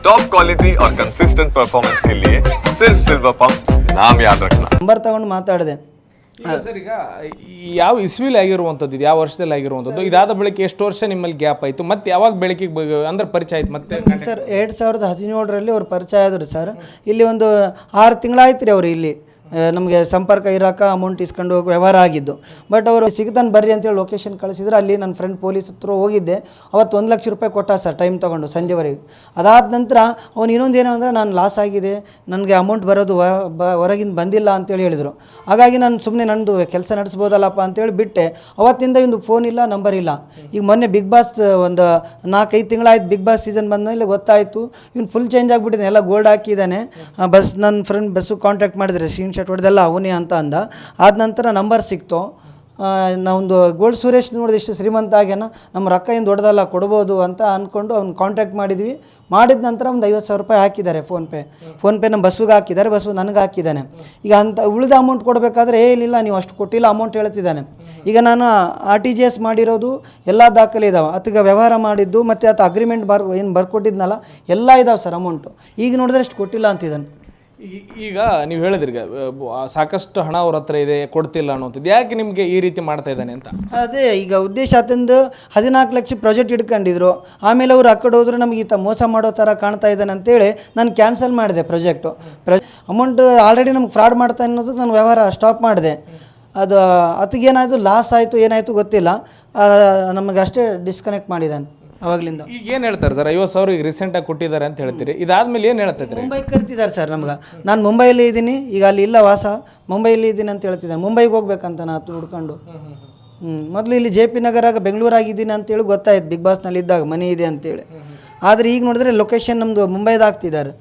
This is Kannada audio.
टॉप क्वालिटी और कंसिस्टेंट परफॉर्मेंस के लिए सिर्फ सिल्वर पंप नाम याद रखना। ನಂಬರ್ ತಗೊಂಡು ಮಾತಾಡಿದೆ. ಸರ್ ಈಗ ಯಾವ ಇಸ್ವಿಲಿ ಆಗಿರುವಂಥದ್ದು ಇದು ಯಾವ ವರ್ಷದಲ್ಲಿ ಆಗಿರುವಂಥದ್ದು ಇದಾದ ಬಳಿಕ ಎಷ್ಟು ವರ್ಷ ನಿಮ್ಮಲ್ಲಿ ಗ್ಯಾಪ್ ಆಯಿತು ಮತ್ತೆ ಯಾವಾಗ ಬೆಳಕಿಗೆ ಅಂದ್ರೆ ಪರಿಚಯ ಆಯ್ತು ಮತ್ತೆ ಸರ್ 2017ರಲ್ಲಿ ಅವ್ರು ಪರಿಚಯ ಆದರು ಸರ್. ಇಲ್ಲಿ ಒಂದು 6 ತಿಂಗಳಾಯ್ತು ರೀ ಅವರು ಇಲ್ಲಿ ನಮಗೆ ಸಂಪರ್ಕ ಇರೋಕೆ ಅಮೌಂಟ್ ಇಸ್ಕೊಂಡು ಹೋಗಿ ವ್ಯವಹಾರ ಆಗಿದ್ದು. ಬಟ್ ಅವರು ಸಿಗ್ತಾನೆ ಬರ್ರಿ ಅಂತೇಳಿ ಲೊಕೇಶನ್ ಕಳಿಸಿದ್ರು. ಅಲ್ಲಿ ನನ್ನ ಫ್ರೆಂಡ್ ಪೊಲೀಸ್ ಹತ್ರ ಹೋಗಿದ್ದೆ. ಅವತ್ತು 1 ಲಕ್ಷ ರೂಪಾಯಿ ಕೊಟ್ಟ ಸರ್ ಟೈಮ್ ತೊಗೊಂಡು ಸಂಜೆವರೆಗೆ. ಅದಾದ ನಂತರ ಅವ್ನು ಇನ್ನೊಂದು ಏನು ಅಂದರೆ ನಾನು ಲಾಸ್ ಆಗಿದೆ, ನನಗೆ ಅಮೌಂಟ್ ಬರೋದು ಹೊರಗಿಂದ ಬಂದಿಲ್ಲ ಅಂತೇಳಿ ಹೇಳಿದರು. ಹಾಗಾಗಿ ನಾನು ಸುಮ್ಮನೆ ನಂದು ಕೆಲಸ ನಡೆಸ್ಬೋದಲ್ಲಪ್ಪ ಅಂತೇಳಿ ಬಿಟ್ಟೆ. ಅವತ್ತಿಂದ ಇನ್ನು ಫೋನ್ ಇಲ್ಲ, ನಂಬರ್ ಇಲ್ಲ. ಈಗ ಮೊನ್ನೆ ಬಿಗ್ ಬಾಸ್ ಒಂದು 4-5 ತಿಂಗಳಾಯ್ತು ಬಿಗ್ ಬಾಸ್ ಸೀಸನ್ ಬಂದಮೇಲೆ ಗೊತ್ತಾಯಿತು ಇವ್ನು ಫುಲ್ ಚೇಂಜ್ ಆಗಿಬಿಟ್ಟಿದ್ದಾನೆ, ಎಲ್ಲ ಗೋಲ್ಡ್ ಹಾಕಿದ್ದಾನೆ. ಬಸ್ ನನ್ನ ಫ್ರೆಂಡ್ ಬಸ್ಸು ಕಾಂಟ್ಯಾಕ್ಟ್ ಮಾಡಿದ್ರೆ ಸ್ಕ್ರೀನ್ ಶಾಟ್ ಹೊಡೆದೆಲ್ಲ ಅವನೇ ಅಂತ ಅಂದ. ಆದ ನಂತರ ನಂಬರ್ ಸಿಕ್ತು. ನಾವೊಂದು ಗೋಲ್ಡ್ ಸುರೇಶ್ ನೋಡಿದ ಇಷ್ಟು ಶ್ರೀಮಂತ ಆಗ್ಯಾನ, ನಮ್ಮ ರೊಕ್ಕ ಏನು ದೊಡ್ಡದಲ್ಲ ಕೊಡ್ಬೋದು ಅಂತ ಅಂದ್ಕೊಂಡು ಅವ್ನು ಕಾಂಟ್ಯಾಕ್ಟ್ ಮಾಡಿದ್ವಿ. ಮಾಡಿದ ನಂತರ ಒಂದು 50,000 ರೂಪಾಯಿ ಹಾಕಿದ್ದಾರೆ ಫೋನ್ಪೇ ನಮ್ಮ ಬಸ್ಸಿಗೆ ಹಾಕಿದ್ದಾರೆ, ಬಸ್ಸು ನನಗೆ ಹಾಕಿದ್ದಾನೆ. ಈಗ ಅಂತ ಉಳಿದ ಅಮೌಂಟ್ ಕೊಡಬೇಕಾದ್ರೆ ಏನಿಲ್ಲ ನೀವು ಅಷ್ಟು ಕೊಟ್ಟಿಲ್ಲ ಅಮೌಂಟ್ ಹೇಳ್ತಿದ್ದಾನೆ. ಈಗ ನಾನು RTGS ಮಾಡಿರೋದು ಎಲ್ಲ ದಾಖಲೆ ಇದ್ದಾವೆ, ಅದಕ್ಕೆ ವ್ಯವಹಾರ ಮಾಡಿದ್ದು ಮತ್ತು ಆತ ಅಗ್ರಿಮೆಂಟ್ ಏನು ಬರ್ಕೊಟ್ಟಿದ್ನಲ್ಲ ಎಲ್ಲ ಇದಾವೆ ಸರ್ ಅಮೌಂಟು. ಈಗ ನೋಡಿದ್ರೆ ಅಷ್ಟು ಕೊಟ್ಟಿಲ್ಲ ಅಂತಿದ್ದಾನೆ. ಈಗ ನೀವು ಹೇಳಿದ್ರಿ ಸಾಕಷ್ಟು ಹಣ ಅವ್ರ ಹತ್ರ ಇದೆ ಕೊಡ್ತಿಲ್ಲ ಅನ್ನೋಂಥದ್ದು, ಯಾಕೆ ನಿಮಗೆ ಈ ರೀತಿ ಮಾಡ್ತಾ ಇದ್ದಾನೆ ಅಂತ? ಅದೇ ಈಗ ಉದ್ದೇಶ ಆತಂದು 14 ಲಕ್ಷ ಪ್ರಾಜೆಕ್ಟ್ ಇಟ್ಕೊಂಡಿದ್ರು. ಆಮೇಲೆ ಅವ್ರು ಆ ಕಡೆ ಹೋದ್ರು ನಮಗೆ ಈತ ಮೋಸ ಮಾಡೋ ಥರ ಕಾಣ್ತಾ ಇದ್ದಾನೆ ಅಂತೇಳಿ ನಾನು ಕ್ಯಾನ್ಸಲ್ ಮಾಡಿದೆ ಪ್ರಾಜೆಕ್ಟು. ಅಮೌಂಟ್ ಆಲ್ರೆಡಿ ನಮ್ಗೆ ಫ್ರಾಡ್ ಮಾಡ್ತಾ ಅನ್ನೋದಕ್ಕೆ ನಾನು ವ್ಯವಹಾರ ಸ್ಟಾಪ್ ಮಾಡಿದೆ. ಅದು ಅದಕ್ಕೇನಾಯಿತು ಲಾಸ್ ಆಯಿತು ಏನಾಯಿತು ಗೊತ್ತಿಲ್ಲ, ನಮಗೆ ಅಷ್ಟೇ ಡಿಸ್ಕನೆಕ್ಟ್ ಮಾಡಿದ್ದಾನೆ ಅವಾಗಲಿಂದ. ಈಗ ಏನು ಹೇಳ್ತಾರೆ ಸರ್ 50,000 ಈಗ ರೀಸೆಂಟಾಗಿ ಕೊಟ್ಟಿದ್ದಾರೆ ಅಂತ ಹೇಳ್ತೀರಿ, ಇದಾದ್ಮೇಲೆ ಏನು ಹೇಳ್ತಿದ್ರಿ? ಮುಂಬೈಗೆ ಕರ್ತಿದ್ದಾರೆ ಸರ್ ನಮ್ಗೆ. ನಾನು ಮುಂಬೈಯಲ್ಲಿ ಇದ್ದೀನಿ, ಈಗ ಅಲ್ಲಿ ಇಲ್ಲ ವಾಸ, ಮುಂಬೈಯಲ್ಲಿ ಇದ್ದೀನಿ ಅಂತ ಹೇಳ್ತಿದ್ದಾನೆ. ಮುಂಬೈಗೆ ಹೋಗ್ಬೇಕಂತ ನಾನು ಹುಡ್ಕೊಂಡು. ಮೊದಲು ಇಲ್ಲಿ JP ನಗರಾಗ ಬೆಂಗಳೂರಾಗಿದ್ದೀನಿ ಅಂತೇಳಿ ಗೊತ್ತಾಯ್ತು ಬಿಗ್ ಬಾಸ್ನಲ್ಲಿ ಇದ್ದಾಗ ಮನೆ ಇದೆ ಅಂತೇಳಿ. ಆದರೆ ಈಗ ನೋಡಿದ್ರೆ ಲೊಕೇಶನ್ ನಮ್ಮದು ಮುಂಬೈದು ಹಾಕ್ತಿದ್ದಾರೆ.